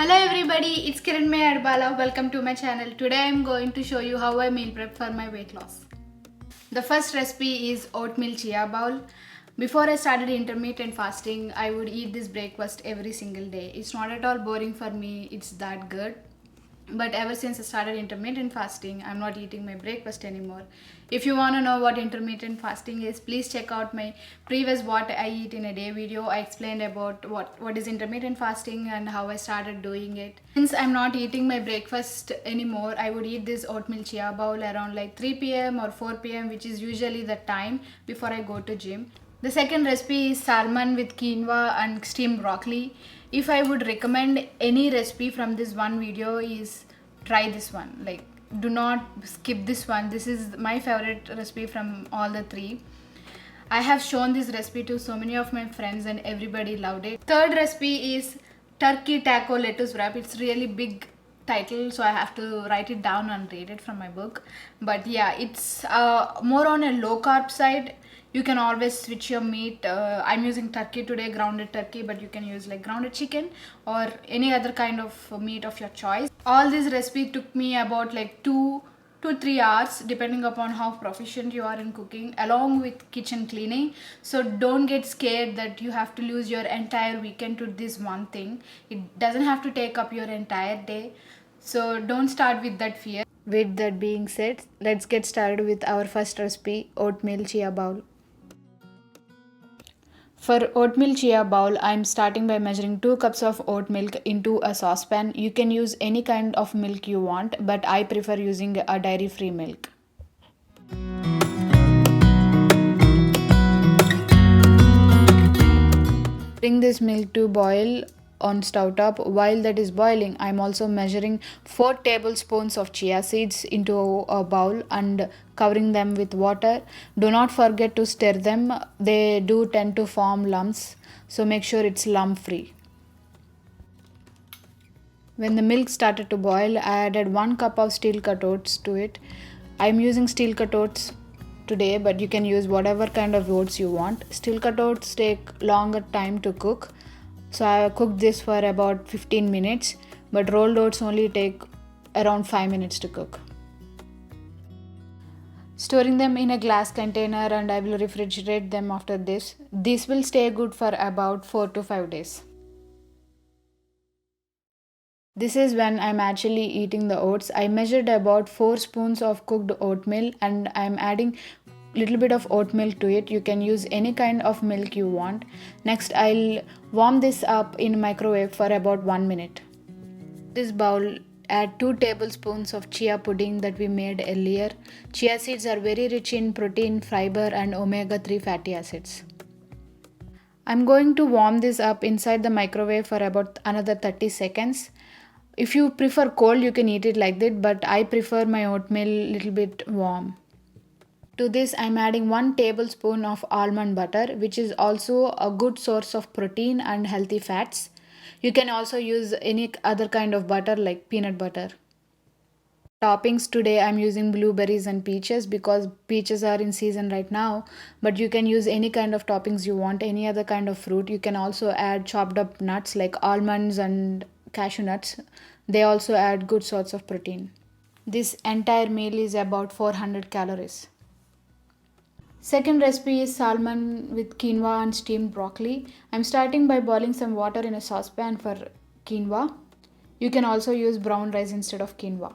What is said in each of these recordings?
Hello everybody, it's Adabala. Welcome to my channel. Today I am going to show you how I meal prep for my weight loss. The first recipe is oatmeal chia bowl. Before I started intermittent fasting, I would eat this breakfast every single day. It's not at all boring for me, it's that good. But ever since I started intermittent fasting, I'm not eating my breakfast anymore. If you want to know what intermittent fasting is, please check out my previous what I eat in a day video. I explained about what is intermittent fasting and how I started doing it. Since I'm not eating my breakfast anymore, I would eat this oatmeal chia bowl around like 3 p.m. or 4 p.m., which is usually the time before I go to gym. The second recipe is salmon with quinoa and steamed broccoli. If I would recommend any recipe from this one video is try this one. Like, do not skip this one. This is my favorite recipe from all the three. I have shown this recipe to so many of my friends and everybody loved it. Third recipe is turkey taco lettuce wrap. It's really big title, so I have to write it down and read it from my book. But yeah, it's more on a low carb side. You can always switch your meat. I'm using turkey today, grounded turkey, but you can use like grounded chicken or any other kind of meat of your choice. All this recipe took me about like 2 to 3 hours depending upon how proficient you are in cooking, along with kitchen cleaning. So don't get scared that you have to lose your entire weekend to this one thing. It doesn't have to take up your entire day, so don't start with that fear. With that being said, let's get started with our first recipe, oatmeal chia bowl. For oatmeal chia bowl, I am starting by measuring 2 cups of oat milk into a saucepan. You can use any kind of milk you want, but I prefer using a dairy-free milk. Bring this milk to boil on stove top. While that is boiling, I am also measuring 4 tablespoons of chia seeds into a bowl and covering them with water. Do not forget to stir them. They do tend to form lumps, so make sure it's lump free. When the milk started to boil, I added 1 cup of steel cut oats to it. I am using steel cut oats today, but you can use whatever kind of oats you want. Steel cut oats take longer time to cook, so I cooked this for about 15 minutes, but rolled oats only take around 5 minutes to cook. Storing them in a glass container, and I will refrigerate them after this. This will stay good for about 4 to 5 days. This is when I'm actually eating the oats. I measured about 4 spoons of cooked oatmeal and I'm adding little bit of oat milk to it. You can use any kind of milk you want. Next, I'll warm this up in microwave for about 1 minute. This bowl, add 2 tablespoons of chia pudding that we made earlier. Chia seeds are very rich in protein, fiber and omega-3 fatty acids. I'm going to warm this up inside the microwave for about another 30 seconds. If you prefer cold, you can eat it like that, but I prefer my oatmeal little bit warm. To this, I'm adding 1 tablespoon of almond butter, which is also a good source of protein and healthy fats. You can also use any other kind of butter like peanut butter. Toppings today, I'm using blueberries and peaches because peaches are in season right now, but you can use any kind of toppings you want, any other kind of fruit. You can also add chopped up nuts like almonds and cashew nuts. They also add good sorts of protein. This entire meal is about 400 calories. Second recipe is salmon with quinoa and steamed broccoli. I'm starting by boiling some water in a saucepan for quinoa. You can also use brown rice instead of quinoa.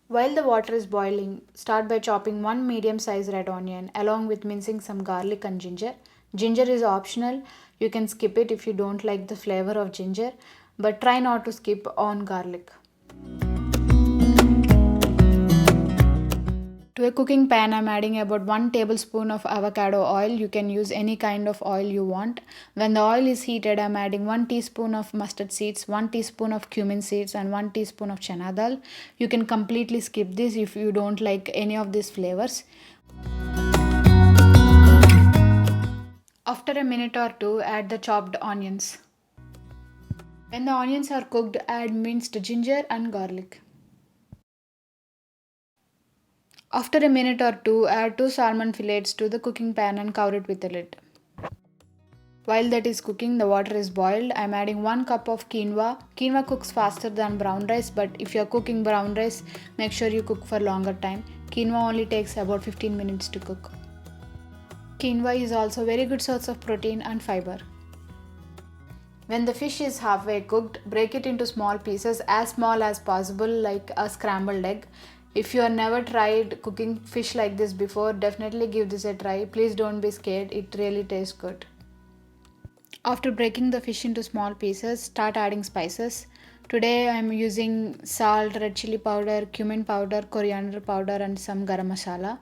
While the water is boiling, start by chopping 1 medium-sized red onion along with mincing some garlic and ginger. Ginger is optional. You can skip it if you don't like the flavor of ginger, but try not to skip on garlic. To a cooking pan, I'm adding about 1 tablespoon of avocado oil. You can use any kind of oil you want. When the oil is heated, I'm adding 1 teaspoon of mustard seeds, 1 teaspoon of cumin seeds and 1 teaspoon of chana dal. You can completely skip this if you don't like any of these flavors. After a minute or two, add the chopped onions. When the onions are cooked, add minced ginger and garlic. After a minute or two, add 2 salmon fillets to the cooking pan and cover it with a lid. While that is cooking, the water is boiled. I'm adding 1 cup of quinoa. Quinoa cooks faster than brown rice, but if you're cooking brown rice, make sure you cook for longer time. Quinoa only takes about 15 minutes to cook. Quinoa is also a very good source of protein and fiber. When the fish is halfway cooked, break it into small pieces as small as possible, like a scrambled egg. If you have never tried cooking fish like this before, definitely give this a try. Please don't be scared, it really tastes good. After breaking the fish into small pieces, start adding spices. Today I am using salt, red chili powder, cumin powder, coriander powder and some garam masala.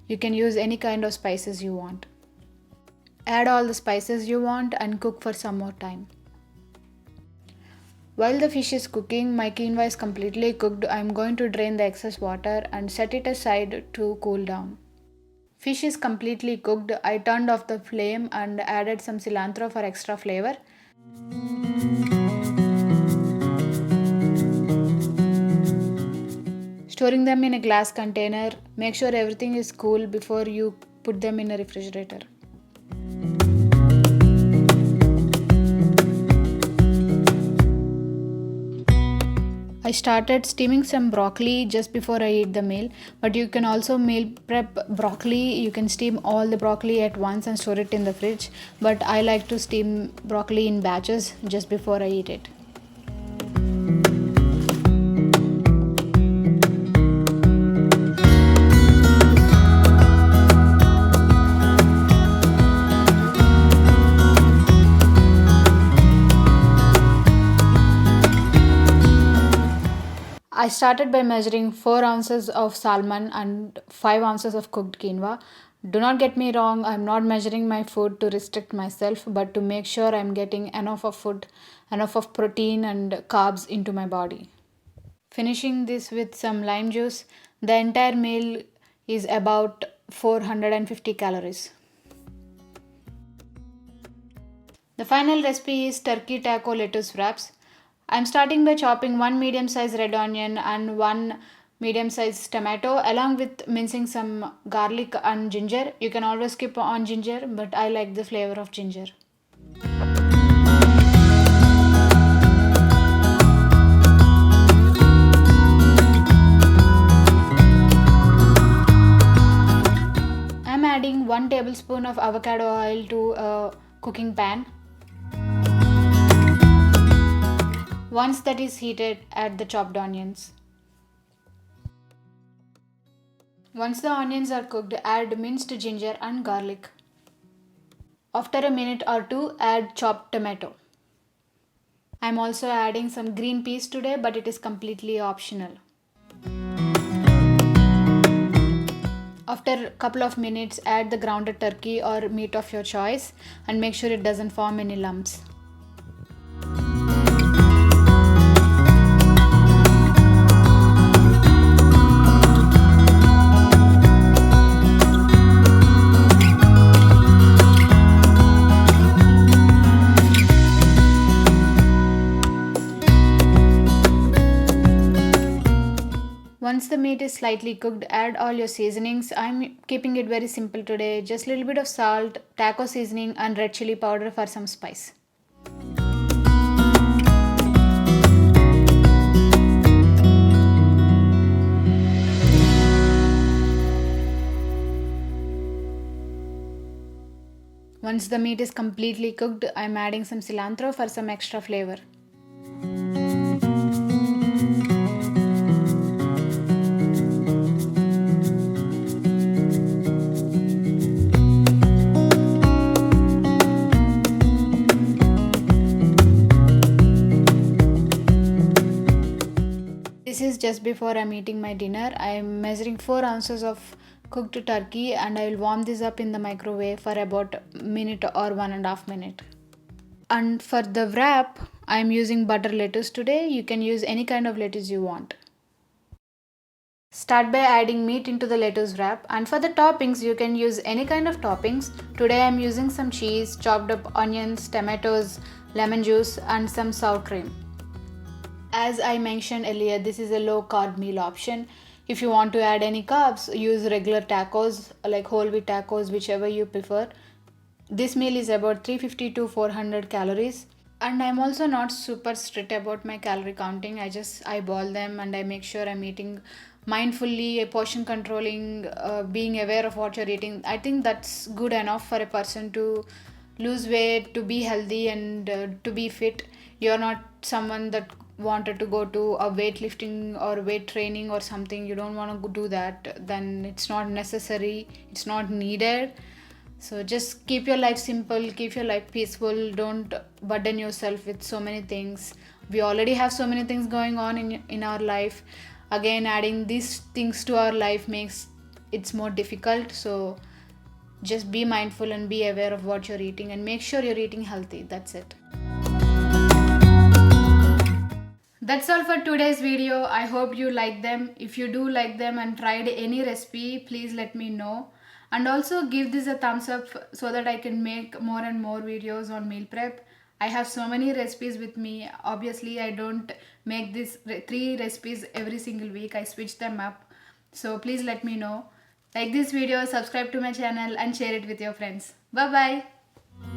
You can use any kind of spices you want. Add all the spices you want and cook for some more time. While the fish is cooking, my quinoa is completely cooked. I am going to drain the excess water and set it aside to cool down. Fish is completely cooked. I turned off the flame and added some cilantro for extra flavor. Storing them in a glass container. Make sure everything is cool before you put them in a refrigerator. I started steaming some broccoli just before I eat the meal, but you can also meal prep broccoli. You can steam all the broccoli at once and store it in the fridge, but I like to steam broccoli in batches just before I eat it. I started by measuring 4 ounces of salmon and 5 ounces of cooked quinoa. Do not get me wrong, I am not measuring my food to restrict myself, but to make sure I am getting enough of food, enough of protein and carbs into my body. Finishing this with some lime juice, the entire meal is about 450 calories. The final recipe is turkey taco lettuce wraps. I'm starting by chopping 1 medium sized red onion and 1 medium sized tomato along with mincing some garlic and ginger. You can always skip on ginger, but I like the flavor of ginger. I'm adding 1 tablespoon of avocado oil to a cooking pan. Once that is heated, add the chopped onions. Once the onions are cooked, add minced ginger and garlic. After a minute or two, add chopped tomato. I am also adding some green peas today, but it is completely optional. After a couple of minutes, add the grounded turkey or meat of your choice and make sure it doesn't form any lumps. Once the meat is slightly cooked, add all your seasonings. I'm keeping it very simple today. Just a little bit of salt, taco seasoning and red chili powder for some spice. Once the meat is completely cooked, I'm adding some cilantro for some extra flavor. This is just before I'm eating my dinner. I'm measuring 4 ounces of cooked turkey and I will warm this up in the microwave for about a minute or 1.5 minutes. And for the wrap, I'm using butter lettuce today. You can use any kind of lettuce you want. Start by adding meat into the lettuce wrap, and for the toppings you can use any kind of toppings. Today I'm using some cheese, chopped up onions, tomatoes, lemon juice and some sour cream. As I mentioned earlier, this is a low carb meal option. If you want to add any carbs, use regular tacos like whole wheat tacos, whichever you prefer. This meal is about 350 to 400 calories. And I'm also not super strict about my calorie counting. I just eyeball them and I make sure I'm eating mindfully, portion controlling, being aware of what you're eating. I think that's good enough for a person to lose weight, to be healthy, and to be fit. You're not someone that wanted to go to a weightlifting or weight training or something. You don't want to do that, then it's not necessary, it's not needed. So just keep your life simple, keep your life peaceful. Don't burden yourself with so many things. We already have so many things going on in our life. Again, adding these things to our life makes it's more difficult. So just be mindful and be aware of what you're eating and make sure you're eating healthy. That's it. That's all for today's video. I hope you like them. If you do like them and tried any recipe, please let me know. And also give this a thumbs up so that I can make more and more videos on meal prep. I have so many recipes with me. Obviously, I don't make these 3 recipes every single week. I switch them up. So please let me know. Like this video, subscribe to my channel and share it with your friends. Bye bye.